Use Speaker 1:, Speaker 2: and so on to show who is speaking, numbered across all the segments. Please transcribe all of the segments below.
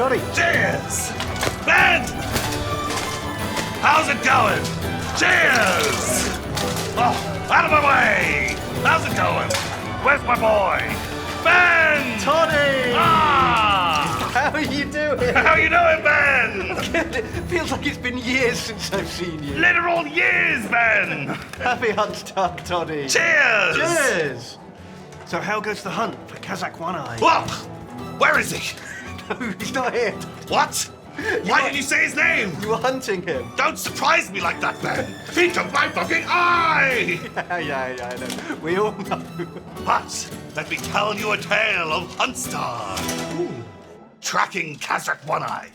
Speaker 1: Toddy.
Speaker 2: Cheers! Ben! How's it going? Cheers! Oh, out of my way! How's it going? Where's my boy? Ben!
Speaker 1: Toddy!
Speaker 2: Ah!
Speaker 1: How are you doing?
Speaker 2: How you doing, Ben?
Speaker 1: It feels like it's been years since I've seen you.
Speaker 2: Literal years, Ben!
Speaker 1: Happy Huntstag, Toddy.
Speaker 2: Cheers!
Speaker 1: Cheers! So how goes the hunt for Kazakh One-Eye?
Speaker 2: Whoa! Where is he?
Speaker 1: No, he's not here.
Speaker 2: What? Why did you say his name?
Speaker 1: You were hunting him.
Speaker 2: Don't surprise me like that, Ben! He took my fucking eye!
Speaker 1: Yeah, I know. We all know.
Speaker 2: But let me tell you a tale of Huntstag. Tracking Kazakh One-Eye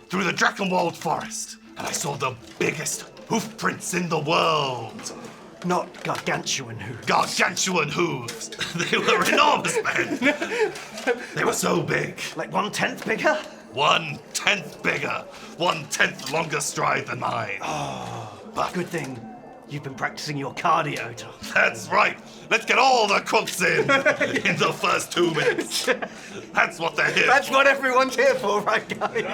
Speaker 2: through the Dreckenwald forest, and I saw the biggest hoof prints in the world.
Speaker 1: Not gargantuan hooves.
Speaker 2: Gargantuan hooves. They were enormous, Ben. They were so big.
Speaker 1: Like 1/10 bigger?
Speaker 2: 1/10 bigger. 1/10 longer stride than mine. But
Speaker 1: Good thing you've been practicing your cardio, Tom.
Speaker 2: that's right. Let's get all the quotes in the first 2 minutes. That's what they're here
Speaker 1: That's
Speaker 2: for.
Speaker 1: what everyone's here for, right, guys?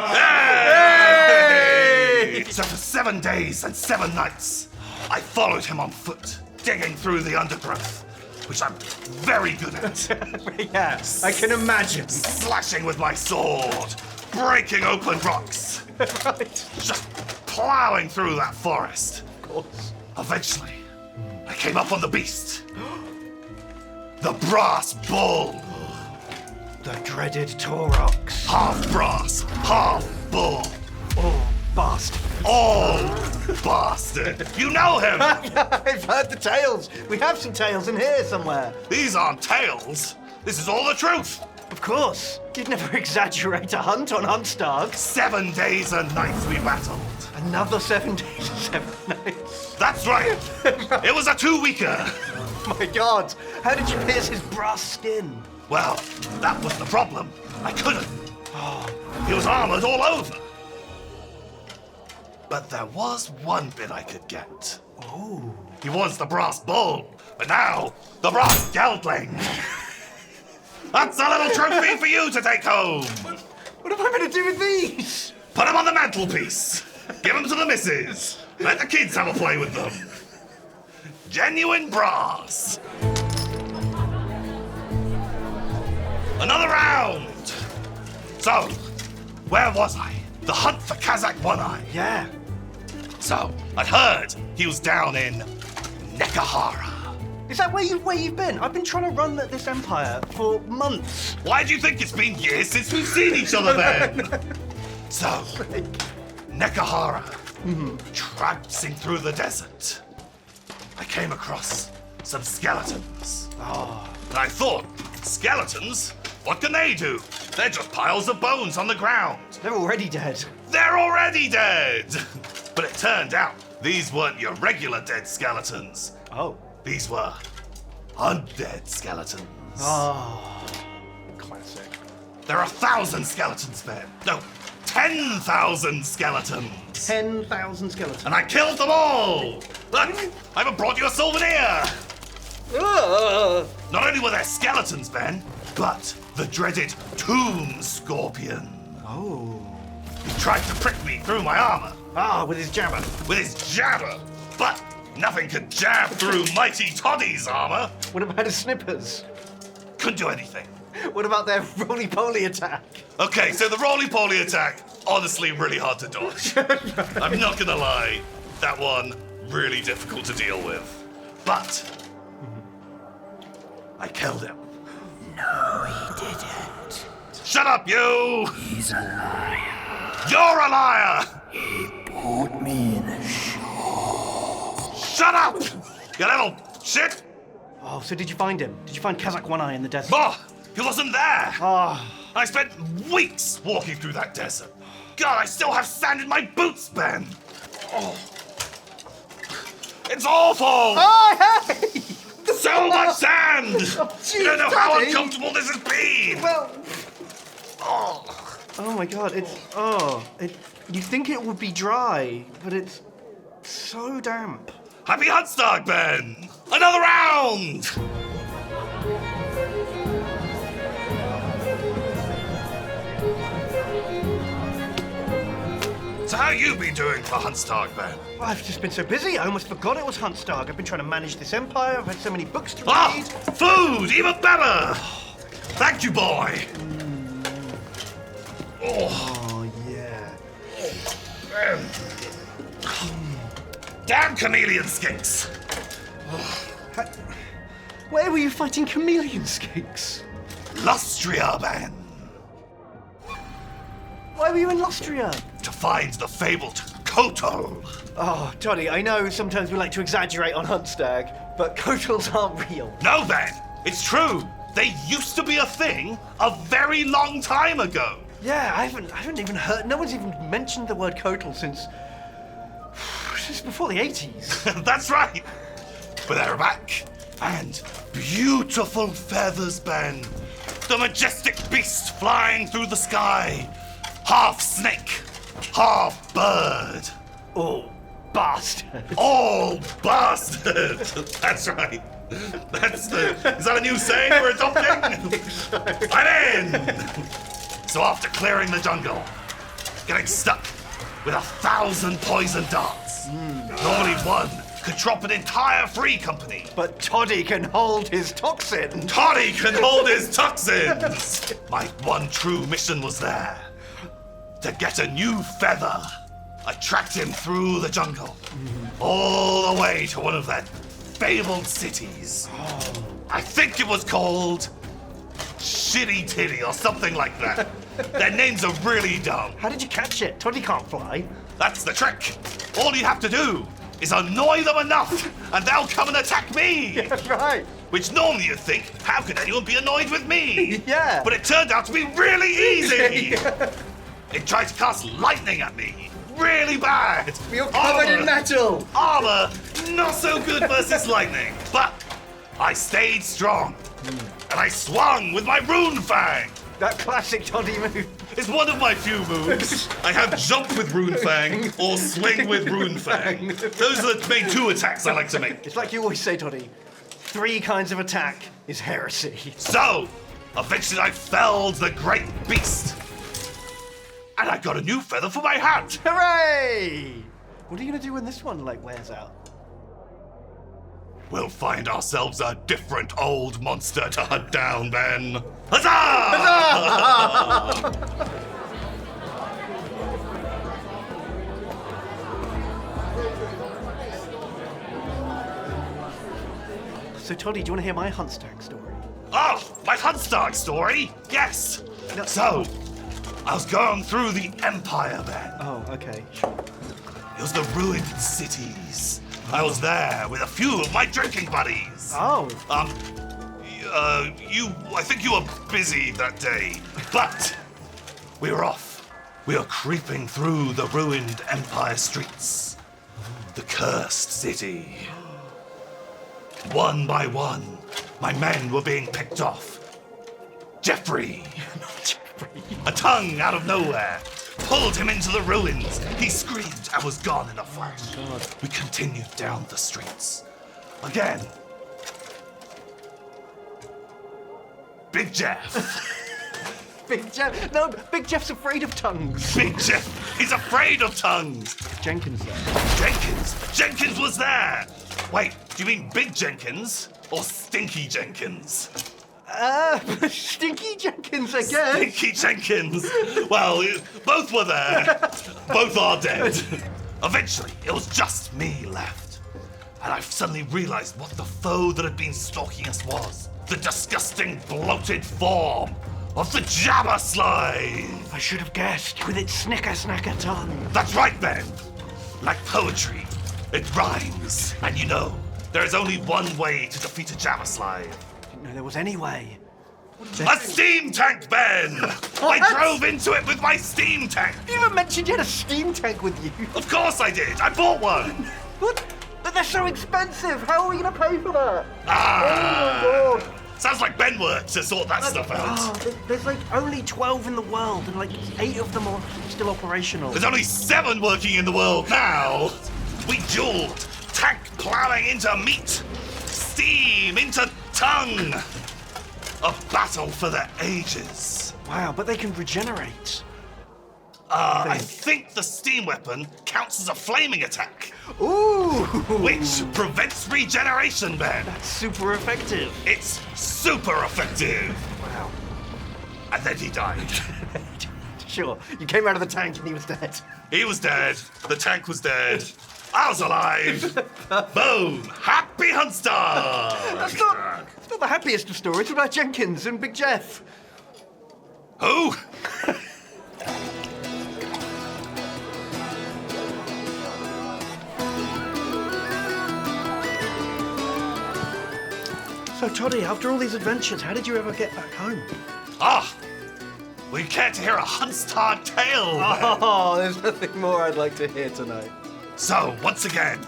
Speaker 2: Hey! So for 7 days and 7 nights, I followed him on foot, digging through the undergrowth, which I'm very good at.
Speaker 1: Yeah, I can imagine.
Speaker 2: Slashing with my sword, breaking open rocks,
Speaker 1: Right.
Speaker 2: just plowing through that forest.
Speaker 1: Of course.
Speaker 2: Eventually, I came up on the beast. The brass bull.
Speaker 1: The dreaded Taurox.
Speaker 2: Half brass, half bull.
Speaker 1: Oh, bastard.
Speaker 2: All bastard. You know him.
Speaker 1: I've heard the tales. We have some tales in here somewhere.
Speaker 2: These aren't tales. This is all the truth.
Speaker 1: Of course. You'd never exaggerate a hunt on Huntstag.
Speaker 2: 7 days and nights we battled.
Speaker 1: Another 7 days and 7 nights.
Speaker 2: That's right. It was a 2-weeker.
Speaker 1: My God. How did you pierce his brass skin?
Speaker 2: Well, that was the problem. I couldn't. He was armored all over. But there was one bit I could get.
Speaker 1: Oh.
Speaker 2: He was the brass bull, but now the brass geldling. That's a little trophy for you to take home.
Speaker 1: What am I going to do with these?
Speaker 2: Put them on the mantelpiece. Give them to the missus. Let the kids have a play with them. Genuine brass. Another round. So, where was I? The hunt for Kazakh One-Eye.
Speaker 1: Yeah.
Speaker 2: So, I'd heard he was down in Nekahara.
Speaker 1: Is that where you've been? I've been trying to run this empire for months.
Speaker 2: Why do you think it's been years since we've seen each other then? So, Nekahara, traipsing through the desert, I came across some skeletons. And I thought, skeletons? What can they do? They're just piles of bones on the ground.
Speaker 1: They're already dead.
Speaker 2: They're already dead! But it turned out these weren't your regular dead skeletons.
Speaker 1: Oh.
Speaker 2: These were undead skeletons.
Speaker 1: Oh. Classic.
Speaker 2: There are 1,000 skeletons, Ben. No, 10,000 skeletons.
Speaker 1: 10,000 skeletons.
Speaker 2: And I killed them all! Look, I even brought you a souvenir! Not only were there skeletons, Ben, but the dreaded tomb scorpion.
Speaker 1: Oh.
Speaker 2: He tried to prick me through my armor
Speaker 1: With his jabber.
Speaker 2: with his jabber, but nothing could jab through mighty TODDY'S armor.
Speaker 1: What about his snippers?
Speaker 2: Couldn't do anything.
Speaker 1: What about their roly-poly attack?
Speaker 2: Okay, so the roly-poly attack, honestly really hard to dodge. I'm not gonna lie, that one really difficult to deal with. But I killed him.
Speaker 3: No, he didn't.
Speaker 2: Shut up, you!
Speaker 3: He's a liar.
Speaker 2: You're a liar!
Speaker 3: He bought me in a shop.
Speaker 2: Shut up! You little shit!
Speaker 1: Oh, so did you find him? Did you find Kazakh One-Eye in the desert?
Speaker 2: Oh, he wasn't there!
Speaker 1: Oh.
Speaker 2: I spent weeks walking through that desert. God, I still have sand in my boots, Ben! Oh. It's awful!
Speaker 1: Oh, hey!
Speaker 2: So much sand!
Speaker 1: Jeez,
Speaker 2: You don't know how
Speaker 1: Daddy.
Speaker 2: uncomfortable this has been!
Speaker 1: Well,
Speaker 2: Oh.
Speaker 1: oh my God, you think it would be dry, but it's so damp.
Speaker 2: Happy Huntstag, Ben! Another round! So how you been doing for Hunstag, Ben?
Speaker 1: Well, I've just been so busy, I almost forgot it was Hunstag. I've been trying to manage this empire, I've had so many books to
Speaker 2: Ah!
Speaker 1: read.
Speaker 2: Food! Even better! Thank you, boy!
Speaker 1: Oh, yeah.
Speaker 2: Damn chameleon skinks!
Speaker 1: Where were you fighting chameleon skinks?
Speaker 2: Lustria, Ben!
Speaker 1: Why were you in Lustria?
Speaker 2: To find the fabled Kotal!
Speaker 1: Oh, Toddy, I know sometimes we like to exaggerate on Hunstag, but Kotals aren't real.
Speaker 2: No, Ben! It's true! They used to be a thing a very long time ago!
Speaker 1: Yeah, I haven't even heard, no one's even mentioned the word Kotal since before the 80s.
Speaker 2: That's right! But they're back! And beautiful feathers, Ben! The majestic beast flying through the sky! Half snake, half bird!
Speaker 1: Oh, bastard.
Speaker 2: All bastard! That's right. Is that a new saying we're adopting? I'm in! So after clearing the jungle, getting stuck with 1,000 poison darts, normally one could drop an entire free company.
Speaker 1: But Toddy can hold his toxin.
Speaker 2: Toddy can hold his toxins! My one true mission was there. To get a new feather. I tracked him through the jungle. All the way to one of their fabled cities. I think it was called Shitty Titty or something like that. Their names are really dumb.
Speaker 1: How did you catch it? Toddy can't fly.
Speaker 2: That's the trick. All you have to do is annoy them enough and they'll come and attack me.
Speaker 1: That's right.
Speaker 2: Which normally you'd think, how could anyone be annoyed with me?
Speaker 1: Yeah.
Speaker 2: But it turned out to be really easy. It tried to cast lightning at me. Really bad.
Speaker 1: You're covered in metal.
Speaker 2: Armor, not so good versus lightning. But I stayed strong. And I swung with my rune fang.
Speaker 1: That classic Toddy move.
Speaker 2: It's one of my few moves. I have jump with rune fang or swing with rune fang. Those are the main two attacks I like to make.
Speaker 1: It's like you always say, Toddy. 3 kinds of attack is heresy.
Speaker 2: So, eventually I felled the great beast. And I got a new feather for my hat.
Speaker 1: Hooray! What are you gonna do when this one wears out?
Speaker 2: We'll find ourselves a different old monster to hunt down, Ben. Huzzah!
Speaker 1: So Toddy, do you want to hear my Hunstag story?
Speaker 2: Oh, my Hunstag story? Yes.
Speaker 1: No.
Speaker 2: So, I was going through the Empire, Ben.
Speaker 1: Oh, okay.
Speaker 2: It was the ruined cities. I was there with a few of my drinking buddies.
Speaker 1: Oh.
Speaker 2: I think you were busy that day, but we were off. We were creeping through the ruined Empire streets. The cursed city. One by one, my men were being picked off. Jeffrey, a tongue out of nowhere, pulled him into the ruins. He screamed and was gone in a flash. We continued down the streets. Again. Big Jeff.
Speaker 1: Big Jeff. No, Big Jeff's afraid of tongues.
Speaker 2: Big Jeff, he's afraid of tongues.
Speaker 1: Jenkins there.
Speaker 2: Jenkins was there. Wait, do you mean Big Jenkins or Stinky Jenkins?
Speaker 1: Stinky Jenkins, I guess.
Speaker 2: Stinky Jenkins. Well, both were there. Both are dead. Eventually, it was just me left. And I suddenly realized what the foe that had been stalking us was. The disgusting, bloated form of the Jabba Slave.
Speaker 1: I should have guessed with its snicker-snacker tongue.
Speaker 2: That's right, Ben. Like poetry, it rhymes. And you know, there is only one way to defeat a Jabba Slave.
Speaker 1: Didn't know there was any way.
Speaker 2: A steam tank, Ben!
Speaker 1: What?
Speaker 2: I drove into it with my steam tank.
Speaker 1: You even mentioned you had a steam tank with you.
Speaker 2: Of course I did. I bought one.
Speaker 1: What? But they're so expensive. How are we going to pay for that?
Speaker 2: Ah!
Speaker 1: Oh my God.
Speaker 2: Sounds like Ben worked to sort that stuff out.
Speaker 1: Oh, there's only 12 in the world, and 8 of them are still operational.
Speaker 2: There's only 7 working in the world now. We dueled, tank plowing into meat, steam into tongue. A battle for the ages.
Speaker 1: Wow, but they can regenerate.
Speaker 2: I think the steam weapon counts as a flaming attack,
Speaker 1: Ooh!
Speaker 2: which prevents regeneration, Ben.
Speaker 1: That's super effective.
Speaker 2: It's super effective.
Speaker 1: Wow.
Speaker 2: And then he died.
Speaker 1: Sure, you came out of the tank and he was dead.
Speaker 2: He was dead. The tank was dead. I was alive. Boom! Happy Huntstar!
Speaker 1: It's not the happiest of stories. What about Jenkins and Big Jeff?
Speaker 2: Who?
Speaker 1: So, Toddy, after all these adventures, how did you ever get back home?
Speaker 2: We care to hear a Huntstar tale.
Speaker 1: Oh, there's nothing more I'd like to hear tonight.
Speaker 2: So, once again,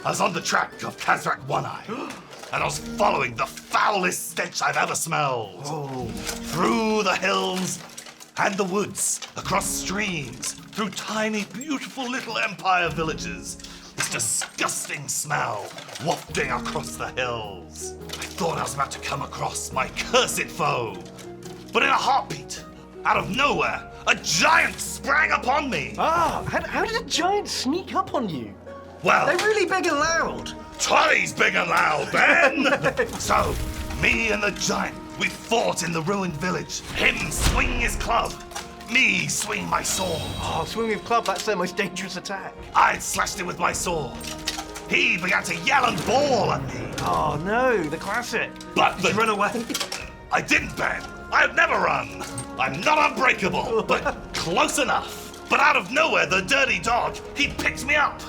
Speaker 2: I was on the track of Kazrak One-Eye, and I was following the foulest stench I've ever smelled.
Speaker 1: Oh.
Speaker 2: Through the hills and the woods, across streams, through tiny, beautiful little empire villages. This disgusting smell wafting across the hills. I thought I was about to come across my cursed foe. But in a heartbeat, out of nowhere, a giant sprang upon me.
Speaker 1: Ah, how did a giant sneak up on you?
Speaker 2: Well,
Speaker 1: They're really big and loud.
Speaker 2: Toddy's big and loud, Ben! So, me and the giant, we fought in the ruined village. Him swinging his club, me swinging my sword.
Speaker 1: Oh, swing with club, that's their most dangerous attack.
Speaker 2: I slashed him with my sword. He began to yell and bawl at me.
Speaker 1: Oh no, the classic.
Speaker 2: But
Speaker 1: Did you run away?
Speaker 2: I didn't, Ben. I've never run. I'm not unbreakable, but close enough. But out of nowhere, the dirty dog, he picked me up.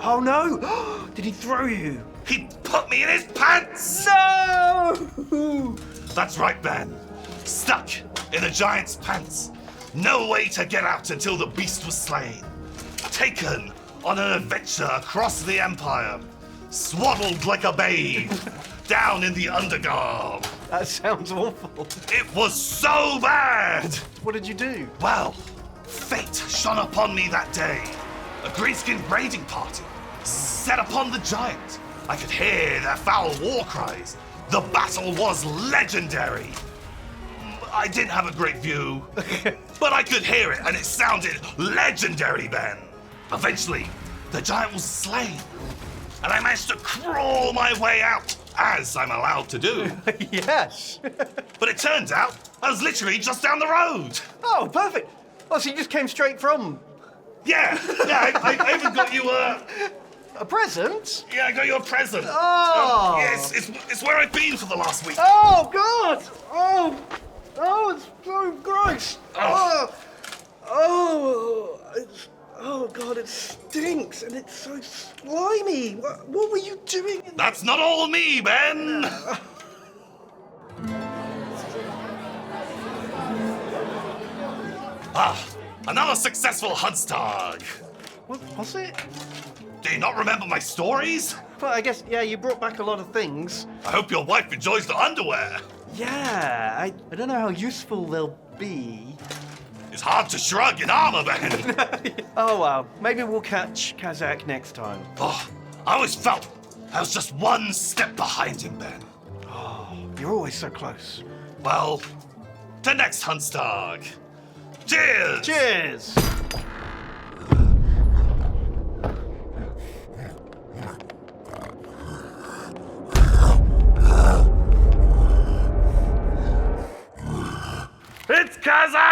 Speaker 1: Oh no! Did he throw you?
Speaker 2: He put me in his pants.
Speaker 1: No!
Speaker 2: That's right, Ben. Stuck in the giant's pants. No way to get out until the beast was slain. Taken on an adventure across the empire. Swaddled like a babe. Down in the undergarb.
Speaker 1: That sounds awful.
Speaker 2: It was so bad.
Speaker 1: What did you do?
Speaker 2: Well, fate shone upon me that day. A greenskin raiding party set upon the giant. I could hear their foul war cries. The battle was legendary. I didn't have a great view, but I could hear it, and it sounded legendary, Ben. Eventually, the giant was slain, and I managed to crawl my way out, as I'm allowed to do.
Speaker 1: Yes.
Speaker 2: But it turns out I was literally just down the road.
Speaker 1: Oh, perfect. Oh, so you just came straight from
Speaker 2: Yeah, I even got you
Speaker 1: a present?
Speaker 2: I got you a present.
Speaker 1: Oh.
Speaker 2: Yes, it's where I've been for the last week.
Speaker 1: Oh, God! Oh, it's so gross.
Speaker 2: Oh.
Speaker 1: Oh, God, it stinks and it's so slimy. What were you doing?
Speaker 2: That's not all me, Ben. Another successful Hunstag.
Speaker 1: What was it?
Speaker 2: Do you not remember my stories?
Speaker 1: Well, I guess, yeah, you brought back a lot of things.
Speaker 2: I hope your wife enjoys the underwear.
Speaker 1: Yeah, I don't know how useful they'll be.
Speaker 2: It's hard to shrug in armor, Ben.
Speaker 1: Oh, well, maybe we'll catch Kazak next time.
Speaker 2: Oh, I always felt I was just one step behind him, Ben.
Speaker 1: Oh, you're always so close.
Speaker 2: Well, to next Hunstag. Cheers!
Speaker 1: Cheers!
Speaker 2: It's Kazak!